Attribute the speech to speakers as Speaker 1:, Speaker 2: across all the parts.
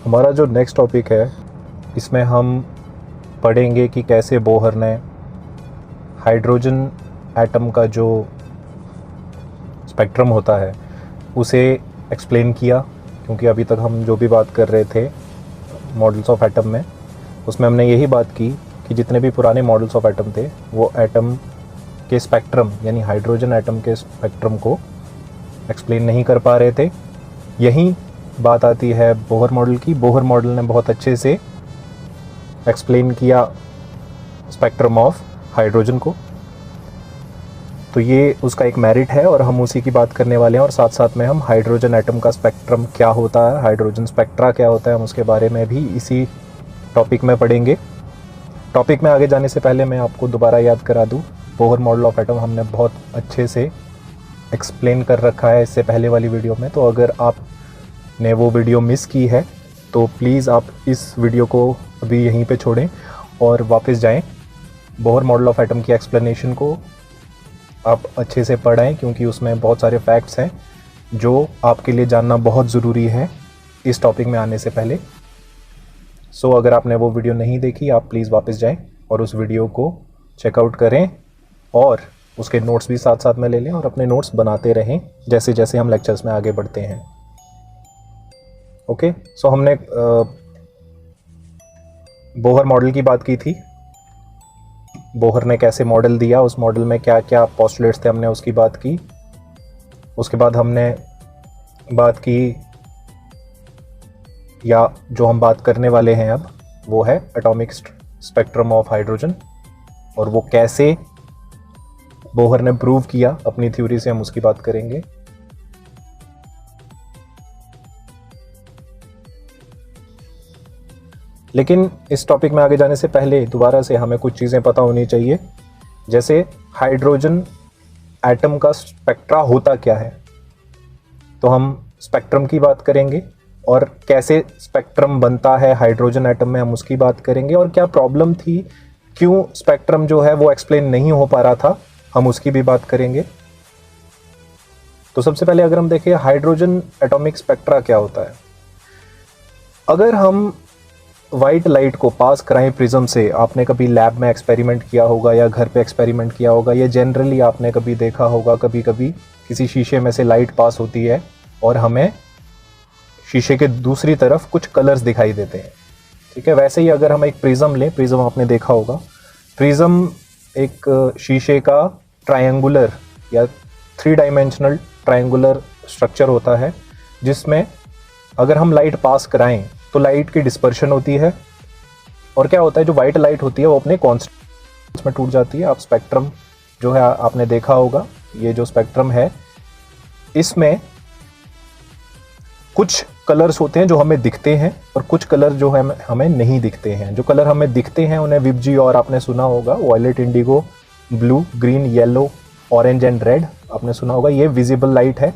Speaker 1: हमारा जो next topic है इसमें हम पढ़ेंगे कि कैसे बोहर ने हाइड्रोजन एटम का जो स्पेक्ट्रम होता है उसे एक्सप्लेन किया। क्योंकि अभी तक हम जो भी बात कर रहे थे मॉडल्स ऑफ एटम में, उसमें हमने यही बात की कि जितने भी पुराने मॉडल्स ऑफ एटम थे वो एटम के स्पेक्ट्रम यानी हाइड्रोजन एटम के स्पेक्ट्रम को एक्सप्लेन नहीं कर पा रहे थे। यही बात आती है बोहर मॉडल की। बोहर मॉडल ने बहुत अच्छे से एक्सप्लेन किया स्पेक्ट्रम ऑफ हाइड्रोजन को, तो ये उसका एक मेरिट है और हम उसी की बात करने वाले हैं। और साथ साथ में हम हाइड्रोजन एटम का स्पेक्ट्रम क्या होता है, हाइड्रोजन स्पेक्ट्रा क्या होता है, हम उसके बारे में भी इसी टॉपिक में पढ़ेंगे। टॉपिक में आगे जाने से पहले मैं आपको दोबारा याद करा दूं, बोहर मॉडल ऑफ एटम हमने बहुत अच्छे से एक्सप्लेन कर रखा है इससे पहले वाली वीडियो में। तो अगर आपने वो वीडियो मिस की है तो प्लीज़ आप इस वीडियो को अभी यहीं पे छोड़ें और वापस जाएं। बोहर मॉडल ऑफ एटम की एक्सप्लेनेशन को आप अच्छे से पढ़ें क्योंकि उसमें बहुत सारे फैक्ट्स हैं जो आपके लिए जानना बहुत ज़रूरी है इस टॉपिक में आने से पहले। सो अगर आपने वो वीडियो नहीं देखी आप प्लीज़ वापस जाएं और उस वीडियो को चेकआउट करें और उसके नोट्स भी साथ साथ में ले लें और अपने नोट्स बनाते रहें जैसे जैसे हम लेक्चर्स में आगे बढ़ते हैं। ओके, सो हमने बोहर मॉडल की बात की थी। बोहर ने कैसे मॉडल दिया, उस मॉडल में क्या क्या पोस्टुलेट्स थे, हमने उसकी बात की। उसके बाद हमने बात की, या जो हम बात करने वाले हैं अब, वो है एटॉमिक स्पेक्ट्रम ऑफ हाइड्रोजन और वो कैसे बोहर ने प्रूव किया अपनी थ्योरी से, हम उसकी बात करेंगे। लेकिन इस टॉपिक में आगे जाने से पहले दोबारा से हमें कुछ चीज़ें पता होनी चाहिए, जैसे हाइड्रोजन एटम का स्पेक्ट्रा होता क्या है। तो हम स्पेक्ट्रम की बात करेंगे और कैसे स्पेक्ट्रम बनता है हाइड्रोजन एटम में, हम उसकी बात करेंगे। और क्या प्रॉब्लम थी, क्यों स्पेक्ट्रम जो है वो एक्सप्लेन नहीं हो पा रहा था, हम उसकी भी बात करेंगे। तो सबसे पहले अगर हम देखें हाइड्रोजन एटॉमिक स्पेक्ट्रा क्या होता है। अगर हम वाइट लाइट को पास कराएं प्रिज्म से, आपने कभी लैब में एक्सपेरिमेंट किया होगा या घर पे एक्सपेरिमेंट किया होगा, या जनरली आपने कभी देखा होगा कभी कभी किसी शीशे में से लाइट पास होती है और हमें शीशे के दूसरी तरफ कुछ कलर्स दिखाई देते हैं। ठीक है, वैसे ही अगर हम एक प्रिज्म लें, प्रिज्म आपने देखा होगा, प्रिज्म एक शीशे का ट्रायंगुलर या 3 डायमेंशनल ट्रायंगुलर स्ट्रक्चर होता है जिसमें अगर हम लाइट पास कराएं तो लाइट की डिस्पर्शन होती है और क्या होता है, जो वाइट लाइट होती है वो अपने कॉन्स्टेंट्स में टूट जाती है। आप स्पेक्ट्रम जो है आपने देखा होगा, ये जो स्पेक्ट्रम है इसमें कुछ कलर्स होते हैं जो हमें दिखते हैं और कुछ कलर जो है हमें नहीं दिखते हैं। जो कलर हमें दिखते हैं उन्हें विबजी और आपने सुना होगा, violet, indigo, blue, green, yellow, orange and red आपने सुना होगा। ये विजिबल लाइट है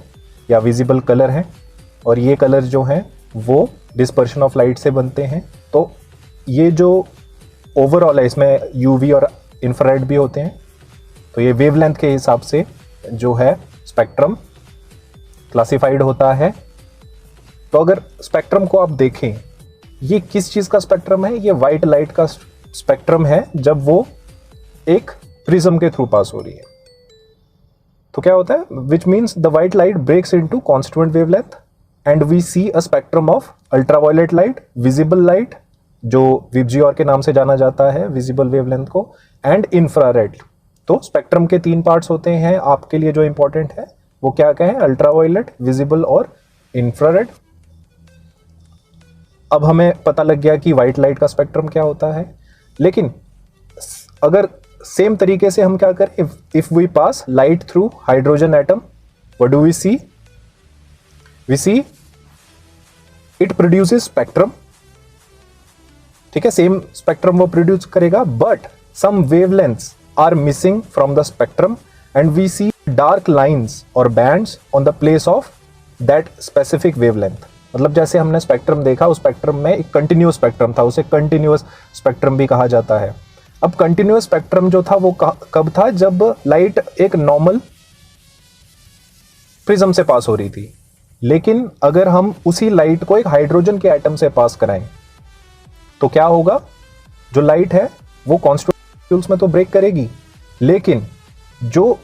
Speaker 1: या विजिबल कलर है और ये कलर जो हैं वो डिस्पर्शन ऑफ लाइट से बनते हैं। तो ये जो ओवरऑल है इसमें यूवी और इंफ्रारेड भी होते हैं। तो ये वेवलेंथ के हिसाब से जो है स्पेक्ट्रम क्लासिफाइड होता है। तो अगर स्पेक्ट्रम को आप देखें, ये किस चीज़ का स्पेक्ट्रम है, ये वाइट लाइट का स्पेक्ट्रम है जब वो एक प्रिज्म के थ्रू पास हो रही है। तो क्या होता है, which means the white light breaks into constituent wavelength and we see a spectrum of ultraviolet light, visible light जो विबजीआर के नाम से जाना जाता है विजिबल वेवलेंथ को, एंड इंफ्रारेड। तो स्पेक्ट्रम के 3 पार्ट्स होते हैं आपके लिए जो इंपॉर्टेंट है, वो क्या क्या है, अल्ट्रावायलेट, विजिबल और इंफ्रारेड। अब हमें पता लग गया कि वाइट लाइट का स्पेक्ट्रम क्या होता है। लेकिन अगर सेम तरीके से हम क्या करें, if we pass light through hydrogen atom, what do we see, we see it produces spectrum. ठीक है, सेम स्पेक्ट्रम वो प्रोड्यूस करेगा, but some wavelengths are missing from the spectrum and we see dark lines और bands on the place of that specific wavelength. मतलब जैसे हमने spectrum देखा, उस स्पेक्ट्रम में एक कंटिन्यूअस स्पेक्ट्रम था, उसे कंटिन्यूअस स्पेक्ट्रम भी कहा जाता है। अब कंटिन्यूअस स्पेक्ट्रम जो था वो कब था, जब लाइट एक नॉर्मल प्रिज्म से पास हो रही थी। लेकिन अगर हम उसी लाइट को एक हाइड्रोजन के एटम से पास कराएं तो क्या होगा, जो लाइट है वो कॉन्स्टिट्यूएंट्स में तो ब्रेक करेगी, लेकिन जो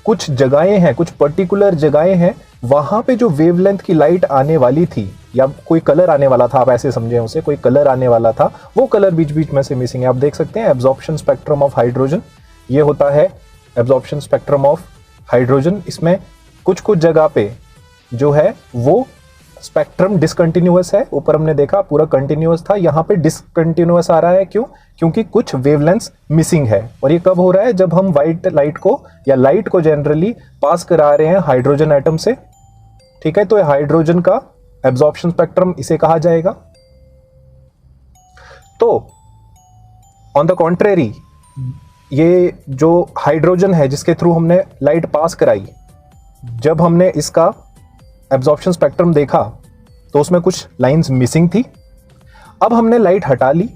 Speaker 1: कुछ जगहें हैं, कुछ पर्टिकुलर जगहें हैं, वहां पे जो वेवलेंथ की लाइट आने वाली थी या कोई कलर आने वाला था, आप ऐसे समझें उसे, कोई कलर आने वाला था, वो कलर बीच बीच में से मिसिंग है। आप देख सकते हैं एब्जॉर्प्शन स्पेक्ट्रम ऑफ हाइड्रोजन, ये होता है एब्जॉर्प्शन स्पेक्ट्रम ऑफ हाइड्रोजन। इसमें कुछ कुछ जगह पे जो है वो स्पेक्ट्रम डिसकंटिन्यूअस है। ऊपर हमने देखा पूरा कंटिन्यूअस था, यहाँ पे डिसकंटिन्यूअस आ रहा है। क्यों? क्योंकि कुछ वेवलेंथ्स मिसिंग है। और ये कब हो रहा है? जब हम व्हाइट लाइट को या लाइट को जनरली पास करा रहे हैं हाइड्रोजन एटम से। ठीक है, तो हाइड्रोजन का एब्जॉर्प्शन स्पेक्ट्रम इसे कहा जाएगा। तो ऑन द कॉन्ट्रेरी, ये जो हाइड्रोजन है जिसके थ्रू हमने लाइट पास कराई, जब हमने इसका एब्जॉर्प्शन स्पेक्ट्रम देखा तो उसमें कुछ लाइंस मिसिंग थी। अब हमने लाइट हटा ली,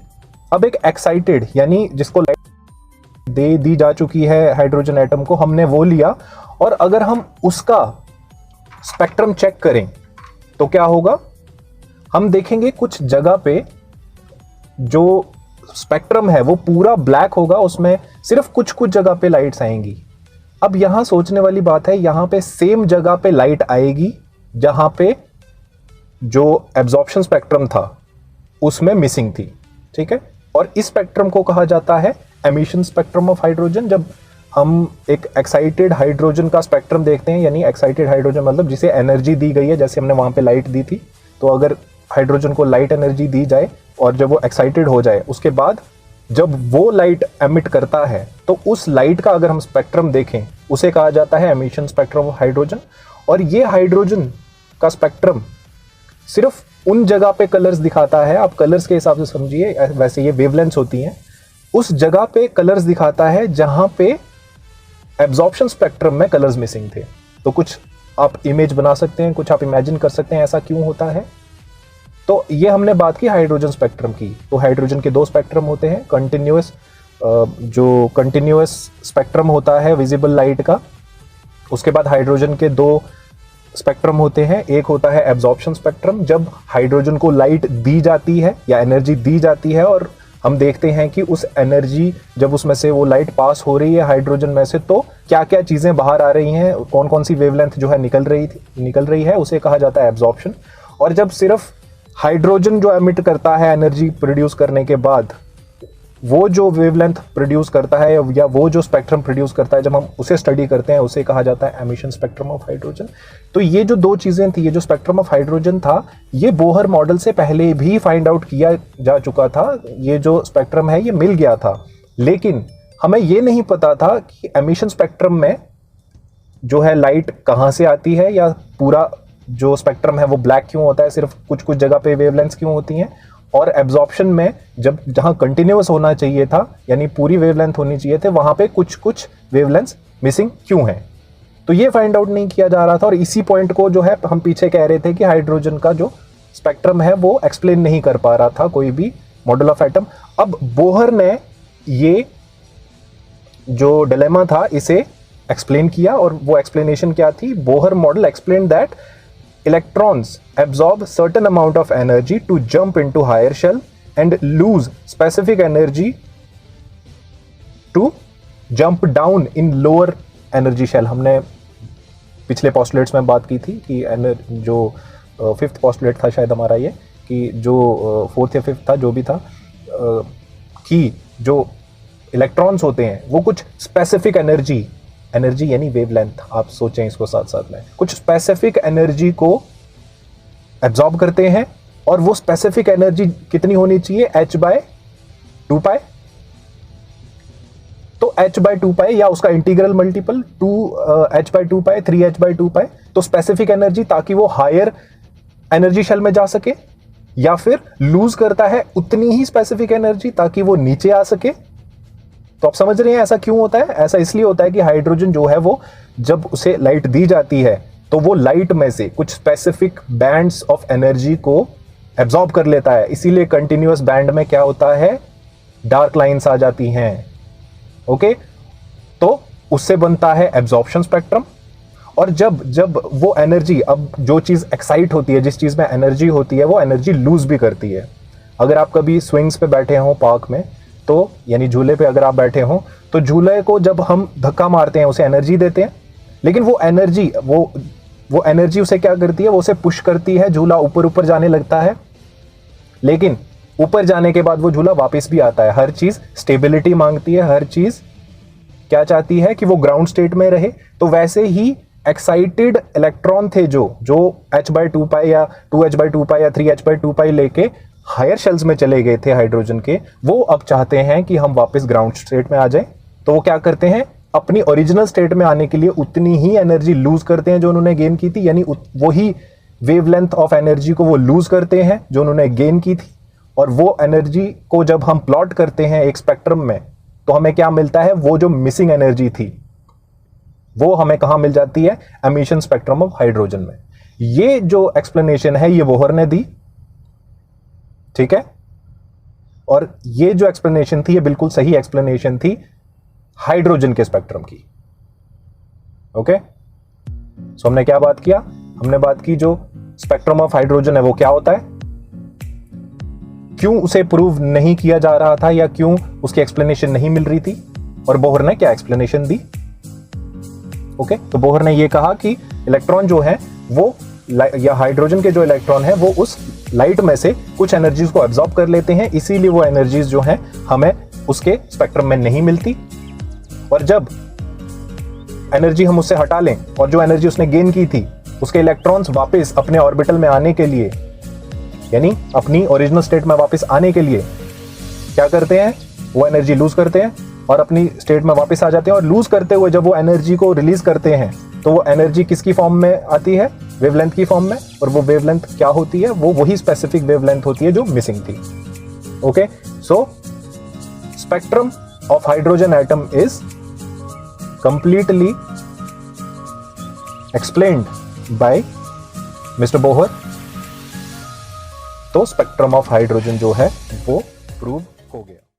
Speaker 1: अब एक एक्साइटेड यानी जिसको लाइट दे दी जा चुकी है हाइड्रोजन एटम को, हमने वो लिया। और अगर हम उसका स्पेक्ट्रम चेक करें तो क्या होगा, हम देखेंगे कुछ जगह पे जो स्पेक्ट्रम है वो पूरा ब्लैक होगा, उसमें सिर्फ कुछ कुछ जगह पे लाइट्स आएंगी। अब यहां सोचने वाली बात है, यहां पे सेम जगह पे लाइट आएगी जहां पे जो एब्जॉर्प्शन स्पेक्ट्रम था उसमें मिसिंग थी। ठीक है, और इस स्पेक्ट्रम को कहा जाता है एमिशन स्पेक्ट्रम ऑफ हाइड्रोजन। जब हम एक एक्साइटेड हाइड्रोजन का स्पेक्ट्रम देखते हैं, यानी एक्साइटेड हाइड्रोजन मतलब जिसे एनर्जी दी गई है, जैसे हमने वहां पे लाइट दी थी, तो अगर हाइड्रोजन को लाइट एनर्जी दी जाए और जब वो एक्साइटेड हो जाए, उसके बाद जब वो लाइट एमिट करता है तो उस लाइट का अगर हम स्पेक्ट्रम देखें उसे कहा जाता है एमिशन स्पेक्ट्रम ऑफ हाइड्रोजन। और ये हाइड्रोजन का स्पेक्ट्रम सिर्फ उन जगह पे कलर्स दिखाता है, आप कलर्स के हिसाब से समझिए, वैसे ये वेवलेंथ्स होती हैं, उस जगह पे कलर्स दिखाता है जहां पे एब्जॉर्प्शन स्पेक्ट्रम में कलर्स मिसिंग थे। तो कुछ आप इमेज बना सकते हैं, कुछ आप इमेजिन कर सकते हैं ऐसा क्यों होता है। तो ये हमने बात की हाइड्रोजन स्पेक्ट्रम की। तो हाइड्रोजन के दो स्पेक्ट्रम होते हैं, कंटिन्यूअस, जो कंटिन्यूअस स्पेक्ट्रम होता है विजिबल लाइट का। उसके बाद हाइड्रोजन के दो स्पेक्ट्रम होते हैं, एक होता है एब्जॉर्प्शन स्पेक्ट्रम, जब हाइड्रोजन को लाइट दी जाती है या एनर्जी दी जाती है और हम देखते हैं कि उस एनर्जी जब उसमें से वो लाइट पास हो रही है हाइड्रोजन में से, तो क्या क्या चीजें बाहर आ रही हैं, कौन कौन सी वेवलेंथ जो है निकल रही है, उसे कहा जाता है एब्जॉर्प्शन। और जब सिर्फ हाइड्रोजन जो एमिट करता है एनर्जी प्रोड्यूस करने के बाद, वो जो वेवलेंथ प्रोड्यूस करता है या वो जो स्पेक्ट्रम प्रोड्यूस करता है, जब हम उसे स्टडी करते हैं उसे कहा जाता है एमिशन स्पेक्ट्रम ऑफ हाइड्रोजन। तो ये जो दो चीजें थी, ये जो स्पेक्ट्रम ऑफ हाइड्रोजन था, ये बोहर मॉडल से पहले भी फाइंड आउट किया जा चुका था। ये जो स्पेक्ट्रम है ये मिल गया था, लेकिन हमें ये नहीं पता था कि एमिशन स्पेक्ट्रम में जो है लाइट कहाँ से आती है, या पूरा जो स्पेक्ट्रम है वो ब्लैक क्यों होता है, सिर्फ कुछ कुछ जगह पे वेवलेंथ्स क्यों होती हैं। और एब्जॉर्प्शन में जब जहां कंटिन्यूअस होना चाहिए था, यानी पूरी वेवलेंथ होनी चाहिए थे, वहां पे कुछ कुछ वेवलेंथ्स मिसिंग क्यों है, तो ये फाइंड आउट नहीं किया जा रहा था। और इसी पॉइंट को जो है हम पीछे कह रहे थे कि हाइड्रोजन का जो स्पेक्ट्रम है वो एक्सप्लेन नहीं कर पा रहा था कोई भी मॉडल ऑफ एटम। अब बोहर ने ये जो डिलेमा था इसे एक्सप्लेन किया, और वो एक्सप्लेनेशन क्या थी, Bohr model explain that electrons absorb certain amount of energy to jump into higher shell and lose specific energy to jump down in lower energy shell। हमने पिछले पोस्टुलेट्स में बात की थी कि जो फिफ्थ पोस्टुलेट था शायद हमारा ये, कि जो फोर्थ या फिफ्थ था जो भी था, कि जो इलेक्ट्रॉन्स होते हैं वो कुछ स्पेसिफिक एनर्जी यानी वेवलेंथ, आप सोचें इसको साथ साथ में, कुछ स्पेसिफिक एनर्जी को एब्जॉर्ब करते हैं। और वो स्पेसिफिक एनर्जी कितनी होनी चाहिए, h/2π। तो h/2π या उसका इंटीग्रल मल्टीपल 2h/2π 3h/2π। तो स्पेसिफिक एनर्जी ताकि वो हायर एनर्जी शेल में जा सके, या फिर लूज करता है उतनी ही स्पेसिफिक एनर्जी ताकि वो नीचे आ सके। तो आप समझ रहे हैं ऐसा क्यों होता है। ऐसा इसलिए होता है कि हाइड्रोजन जो है वो जब उसे लाइट दी जाती है तो वो लाइट में से कुछ स्पेसिफिक बैंड्स ऑफ एनर्जी को एब्जॉर्ब कर लेता है, इसीलिए कंटिन्यूअस बैंड में क्या होता है, डार्क लाइंस आ जाती हैं। ओके, तो उससे बनता है एब्जॉर्प्शन स्पेक्ट्रम। और जब वो एनर्जी, अब जो चीज़ एक्साइट होती है, जिस चीज़ में एनर्जी होती है, वो एनर्जी लूज भी करती है। अगर आप कभी स्विंग्स पे बैठे हों पार्क में, तो यानी झूले पे अगर आप बैठे हों, तो झूले को जब हम धक्का मारते हैं उसे एनर्जी देते हैं, लेकिन वो एनर्जी उसे क्या करती है, वो उसे पुश करती है, झूला ऊपर ऊपर जाने लगता है। लेकिन ऊपर जाने के बाद वो झूला वापस भी आता है। हर चीज़ स्टेबिलिटी मांगती है, हर चीज़ क्या चाहती है कि वो ग्राउंड स्टेट में रहे। तो वैसे ही एक्साइटेड इलेक्ट्रॉन थे जो h/2 या 2h/2 या 3h/2 लेके हायर शेल्स में चले गए थे हाइड्रोजन के, वो अब चाहते हैं कि हम वापस ग्राउंड स्टेट में आ जाएं। तो वो क्या करते हैं, अपनी ओरिजिनल स्टेट में आने के लिए उतनी ही एनर्जी लूज करते हैं जो उन्होंने गेन की थी, यानी वही वेवलेंथ ऑफ एनर्जी को वो लूज करते हैं जो उन्होंने गेन की थी। और वो एनर्जी को जब हम प्लॉट करते हैं एक स्पेक्ट्रम में, तो हमें क्या मिलता है, वो जो मिसिंग एनर्जी थी वो हमें कहां मिल जाती है, एमिशन स्पेक्ट्रम ऑफ हाइड्रोजन में। ये जो एक्सप्लेनेशन है ये बोहर ने दी, ठीक है। और ये जो एक्सप्लेनेशन थी ये बिल्कुल सही एक्सप्लेनेशन थी हाइड्रोजन के स्पेक्ट्रम की। ओके, सो हमने क्या बात किया, हमने बात की जो स्पेक्ट्रम ऑफ हाइड्रोजन है वो क्या होता है, क्यों उसे प्रूव नहीं किया जा रहा था या क्यों उसकी एक्सप्लेनेशन नहीं मिल रही थी, और बोहर ने क्या एक्सप्लेनेशन दी। ओके, तो बोहर ने ये कहा कि इलेक्ट्रॉन जो है वो, या हाइड्रोजन के जो इलेक्ट्रॉन है वो उस लाइट में से कुछ एनर्जीज को एब्जॉर्ब कर लेते हैं, इसीलिए वो एनर्जीज जो हैं हमें उसके स्पेक्ट्रम में नहीं मिलती। और जब एनर्जी हम उससे हटा लें और जो एनर्जी उसने गेन की थी, उसके इलेक्ट्रॉन्स वापस अपने ऑर्बिटल में आने के लिए, यानी अपनी ओरिजिनल स्टेट में वापस आने के लिए क्या करते हैं, वो एनर्जी लूज करते हैं और अपनी स्टेट में वापस आ जाते हैं। और लूज करते हुए जब वो एनर्जी को रिलीज करते हैं तो वो एनर्जी किसकी फॉर्म में आती है, वेवलेंथ की फॉर्म में। और वो वेवलेंथ क्या होती है, वो वही स्पेसिफिक वेवलेंथ होती है जो मिसिंग थी। Okay, so spectrum of hydrogen atom is completely explained bye mister Bohr. तो स्पेक्ट्रम ऑफ हाइड्रोजन जो है वो प्रूव हो गया।